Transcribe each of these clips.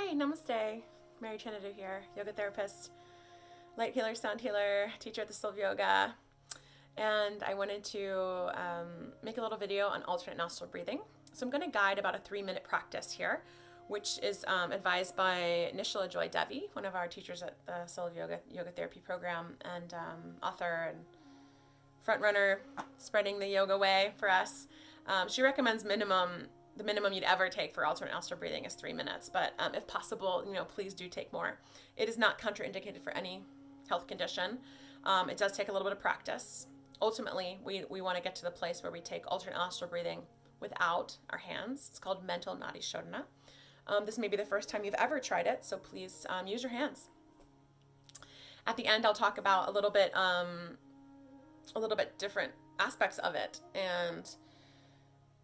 Hi, namaste. Mary Chanadu here, yoga therapist, light healer, sound healer, teacher at the School of Yoga. And I wanted to make a little video on alternate nostril breathing. So I'm going to guide about a 3-minute practice here, which is advised by Nishla Joy Devi, one of our teachers at the School of Yoga Therapy program, and author and front runner spreading the yoga way for us. She recommends the minimum you'd ever take for alternate nostril breathing is 3 minutes, but if possible, please do take more. It is not contraindicated for any health condition. It does take a little bit of practice. Ultimately, we want to get to the place where we take alternate nostril breathing without our hands. It's called mental nadi shodhana. This may be the first time you've ever tried it, so please use your hands. At the end, I'll talk about a little bit different aspects of it, and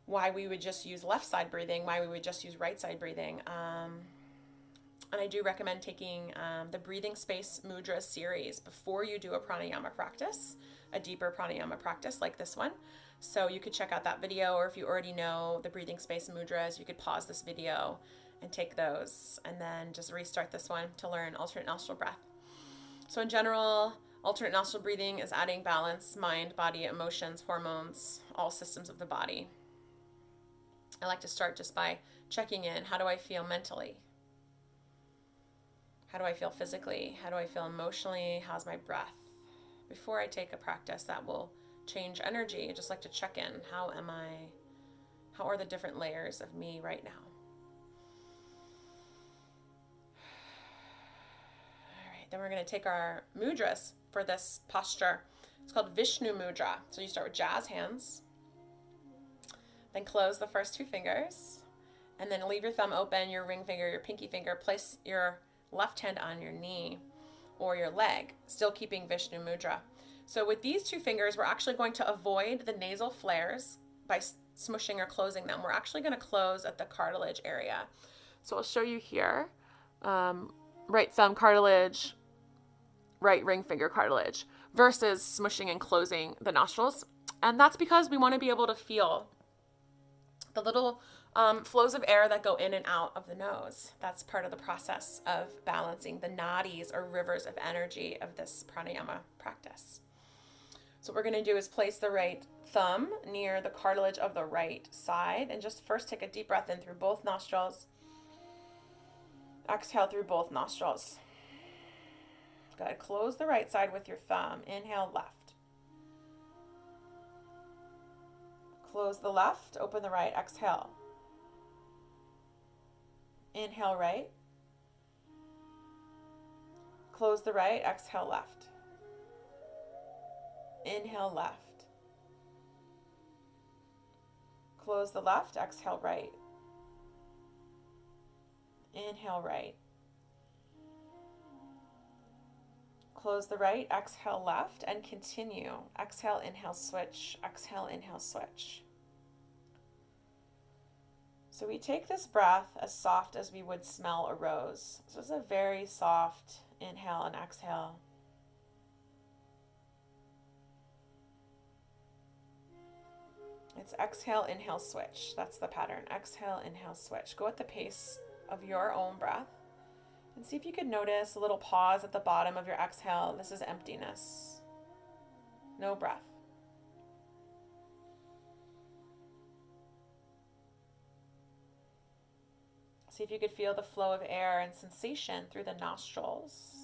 why we would just use left side breathing, why we would just use right side breathing. And I do recommend taking the breathing space mudra series before you do a pranayama practice, a deeper pranayama practice like this one. So you could check out that video, or if you already know the breathing space mudras, you could pause this video and take those, and then just restart this one to learn alternate nostril breath. So in general, alternate nostril breathing is adding balance, mind, body, emotions, hormones, all systems of the body. I like to start just by checking in. How do I feel mentally? How do I feel physically? How do I feel emotionally? How's my breath? Before I take a practice that will change energy, I just like to check in. How am I? How are the different layers of me right now? All right, then we're going to take our mudras for this posture. It's called Vishnu Mudra. So you start with jazz hands. Then close the first 2 fingers, and then leave your thumb open, your ring finger, your pinky finger. Place your left hand on your knee or your leg, still keeping Vishnu Mudra. So with these 2 fingers, we're actually going to avoid the nasal flares by smushing or closing them. We're actually going to close at the cartilage area. So I'll show you here. Right thumb cartilage, right ring finger cartilage, versus smushing and closing the nostrils. And that's because we want to be able to feel the little flows of air that go in and out of the nose. That's part of the process of balancing the nadis, or rivers of energy, of this pranayama practice. So what we're going to do is place the right thumb near the cartilage of the right side, and just first take a deep breath in through both nostrils. Exhale through both nostrils. Good. Close the right side with your thumb. Inhale left. Close the left, open the right, exhale. Inhale right. Close the right, exhale left. Inhale left. Close the left, exhale right. Inhale right. Close the right, exhale left, and continue. Exhale, inhale, switch. Exhale, inhale, switch. So we take this breath as soft as we would smell a rose. So it's a very soft inhale and exhale. It's exhale, inhale, switch. That's the pattern. Exhale, inhale, switch. Go at the pace of your own breath. And see if you could notice a little pause at the bottom of your exhale. This is emptiness. No breath. See if you could feel the flow of air and sensation through the nostrils.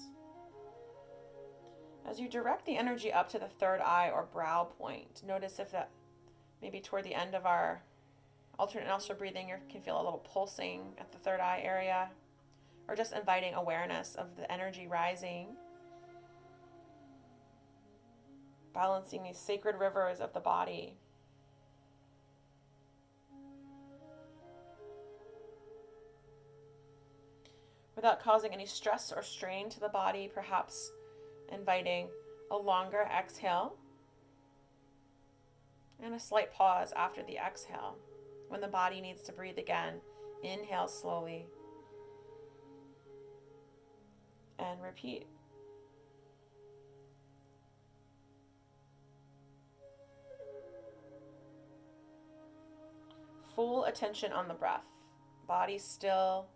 As you direct the energy up to the third eye or brow point, notice if that maybe toward the end of our alternate nostril breathing, you can feel a little pulsing at the third eye area, or just inviting awareness of the energy rising, balancing these sacred rivers of the body. Without causing any stress or strain to the body, perhaps inviting a longer exhale and a slight pause after the exhale. When the body needs to breathe again, inhale slowly and repeat. Full attention on the breath. Body still,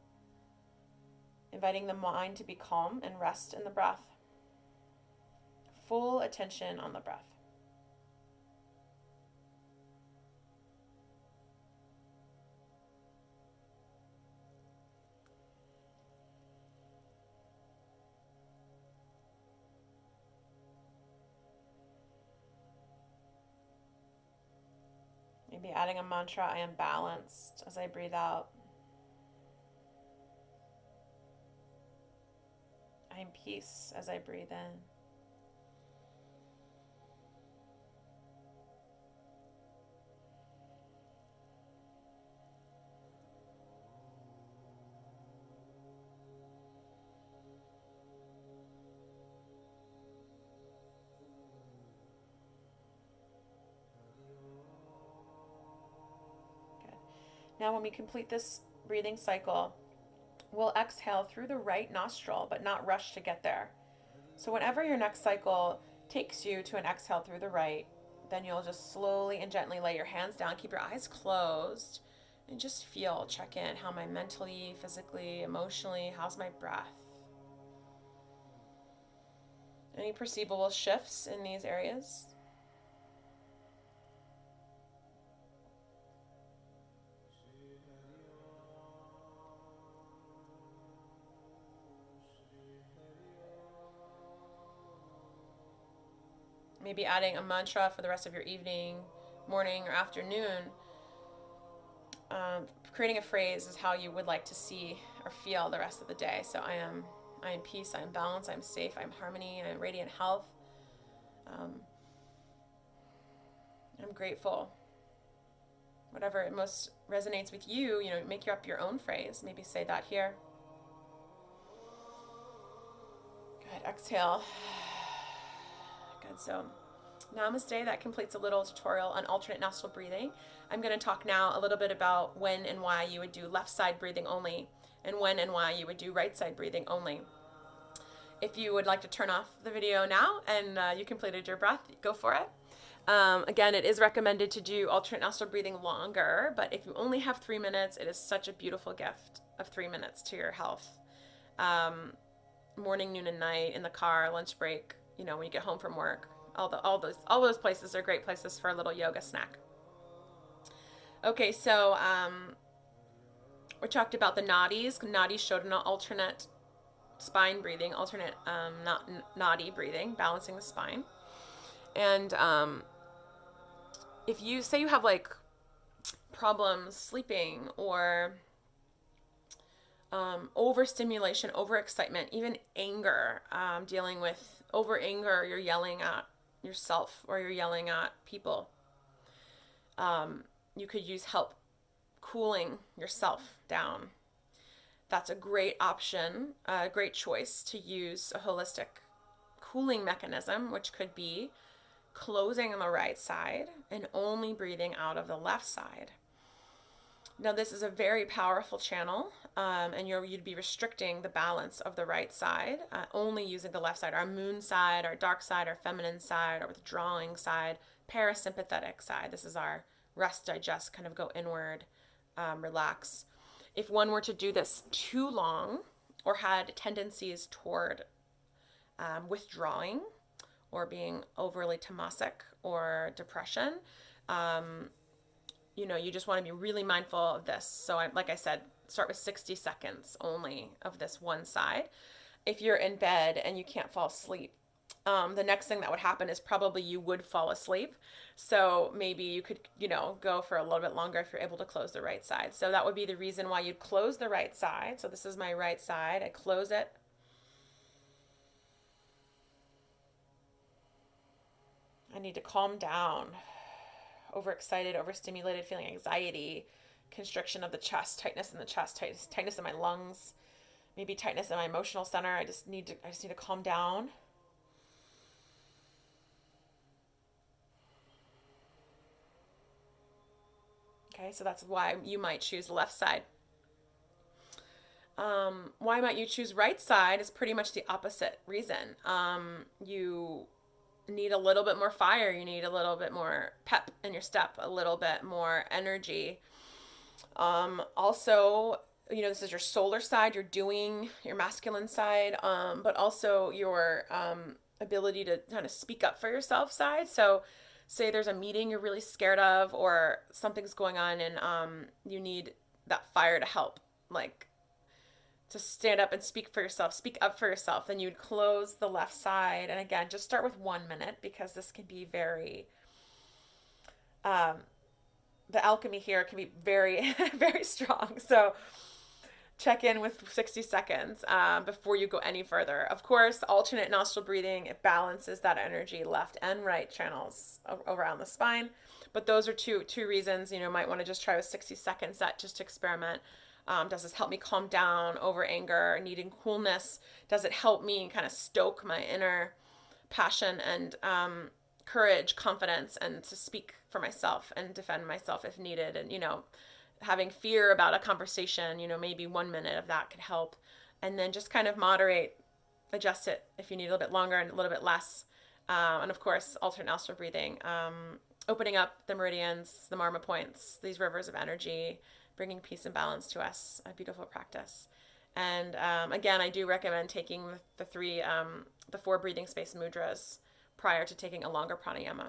inviting the mind to be calm and rest in the breath. Full attention on the breath. Maybe adding a mantra, I am balanced, as I breathe out. I am peace as I breathe in. Good. Now when we complete this breathing cycle, we'll exhale through the right nostril, but not rush to get there. So whenever your next cycle takes you to an exhale through the right, then you'll just slowly and gently lay your hands down, keep your eyes closed, and just feel, check in. How am I mentally, physically, emotionally? How's my breath? Any perceivable shifts in these areas? Maybe adding a mantra for the rest of your evening, morning, or afternoon. Creating a phrase is how you would like to see or feel the rest of the day. So I am peace, I am balance, I am safe, I am harmony, I am radiant health. I'm grateful. Whatever most resonates with you, make up your own phrase. Maybe say that here. Good. Exhale. Good. So namaste. That completes a little tutorial on alternate nostril breathing. I'm going to talk now a little bit about when and why you would do left side breathing only, and when and why you would do right side breathing only. If you would like to turn off the video now and you completed your breath, go for it. Again, it is recommended to do alternate nostril breathing longer, but if you only have 3 minutes, it is such a beautiful gift of 3 minutes to your health. Morning, noon, and night, in the car, lunch break, when you get home from work, all those places are great places for a little yoga snack. Okay, so we talked about the nadis. Nadis showed an alternate spine breathing, alternate nadi breathing, balancing the spine. And if you say you have like problems sleeping or overstimulation, overexcitement, even anger, dealing with over anger, you're yelling at yourself or you're yelling at people, you could use help cooling yourself down. That's a great option, a great choice to use a holistic cooling mechanism, which could be closing on the right side and only breathing out of the left side. Now, this is a very powerful channel, and you'd be restricting the balance of the right side, only using the left side, our moon side, our dark side, our feminine side, our withdrawing side, parasympathetic side. This is our rest, digest, kind of go inward, relax. If one were to do this too long or had tendencies toward withdrawing or being overly tamasic or depression, you just want to be really mindful of this. So like I said, start with 60 seconds only of this one side. If you're in bed and you can't fall asleep, the next thing that would happen is probably you would fall asleep. So maybe you could, go for a little bit longer if you're able to close the right side. So that would be the reason why you'd close the right side. So this is my right side. I close it. I need to calm down. Overexcited, overstimulated, feeling anxiety, constriction of the chest, tightness in the chest, tightness in my lungs, maybe tightness in my emotional center. I just need to calm down. Okay, so that's why you might choose the left side. Why might you choose right side is pretty much the opposite reason. You need a little bit more fire. You need a little bit more pep in your step, a little bit more energy. Also, this is your solar side, you're doing your masculine side, but also your ability to kind of speak up for yourself side. So say there's a meeting you're really scared of, or something's going on, and you need that fire to help, like to stand up and speak for yourself, speak up for yourself. Then you'd close the left side. And again, just start with 1 minute, because this can be very, um, the alchemy here can be very, very strong. So check in with 60 seconds before you go any further. Of course, alternate nostril breathing, it balances that energy, left and right channels around the spine. But those are two reasons, might want to just try a 60-second set just to experiment. Does this help me calm down over anger, needing coolness? Does it help me kind of stoke my inner passion and courage, confidence, and to speak for myself and defend myself if needed? And, having fear about a conversation, maybe 1 minute of that could help. And then just kind of moderate, adjust it if you need a little bit longer and a little bit less. And of course, alternate nostril breathing, opening up the meridians, the marma points, these rivers of energy, bringing peace and balance to us. A beautiful practice. And again, I do recommend taking the 4 breathing space mudras prior to taking a longer pranayama.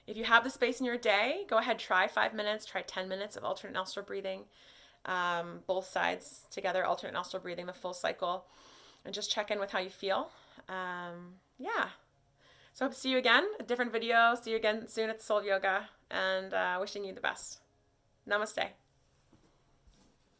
If you have the space in your day, go ahead, try 5 minutes, try 10 minutes of alternate nostril breathing, both sides together, alternate nostril breathing, the full cycle, and just check in with how you feel. Yeah. So I hope to see you again, a different video. See you again soon at Soul Yoga, and wishing you the best. Namaste.